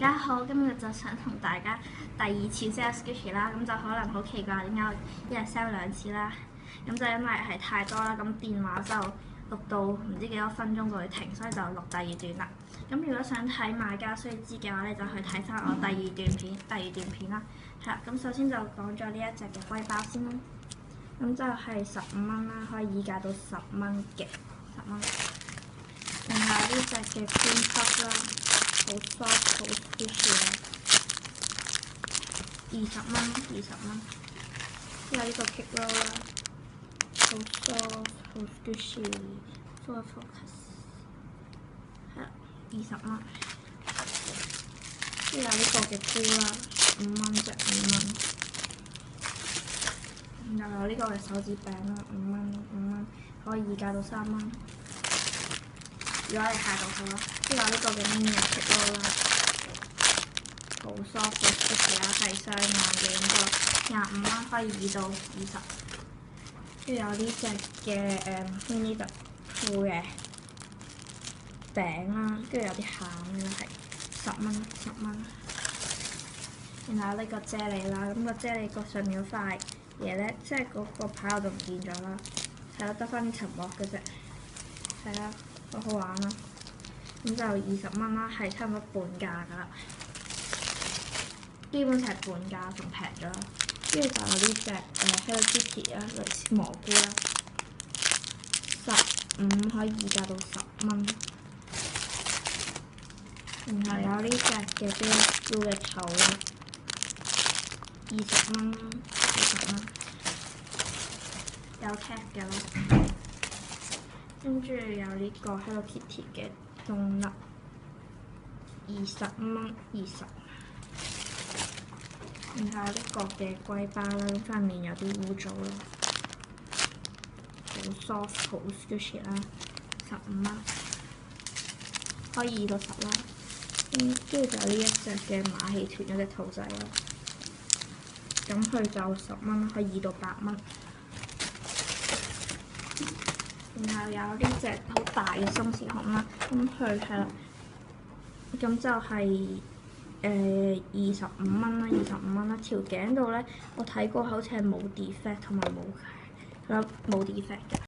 大家好，今日就想同大家第二次 sell sketch 啦，咁就可能好奇怪點解我一日 sell 兩次啦，咁就因為係太多啦，咁電話就錄到唔知幾多分鐘就會停，所以就錄第二段啦。咁如果想睇買家須知嘅話，你就去睇翻我第二段片啦。係啦，咁首先就講咗呢一隻嘅龜包先啦，咁就係15蚊啦，可以議價到10蚊嘅10蚊。然後呢隻嘅 cream puff 啦。好 soft 好 squishy 啦，20蚊。之後呢個 cake roll 啦，好 soft 好 squishy，full focus， 係20蚊。之後呢個嘅菇啦，5蚊啫5蚊。然後有呢個嘅手指餅啦，5蚊，可以議價到3蚊。如果你睇到好啦，之後呢個嘅 mini cake roll 啦，好 soft 好 squishy 啦，係雙眼嘅，咁就25蚊可以議到20。跟住有呢隻嘅mini 特富嘅餅啦，跟住有啲餡嘅係10蚊。然後呢個啫喱啦，咁個啫喱個上面嗰塊嘢咧，即係嗰個牌我就唔見咗啦，係咯，得翻啲層膜嘅啫，係啦。好好玩啦，咁就20蚊啦，係差唔多半價噶啦，基本上係半價，仲平咗。跟住就有呢隻Hello Kitty 啦，類似蘑菇啦，15可以議價到10蚊。然後有呢隻嘅標嘅頭啦，20蚊啦，20蚊，有 tag 嘅啦。跟住有呢個 Hello Kitty 嘅冬粒，20蚊。然後呢個嘅龜包啦，咁塊面有啲污糟啦，好 soft 好 squishy 啦，15蚊，可以議到10啦。跟住就有呢一隻嘅馬戲團嗰隻兔仔啦，咁佢就10蚊，可以議到8蚊。然後有呢隻好大嘅鬆弛熊啦，咁佢係啦，咁就係25蚊啦。條頸度咧，我睇過好似係冇 defect 同埋冇defect 嘅。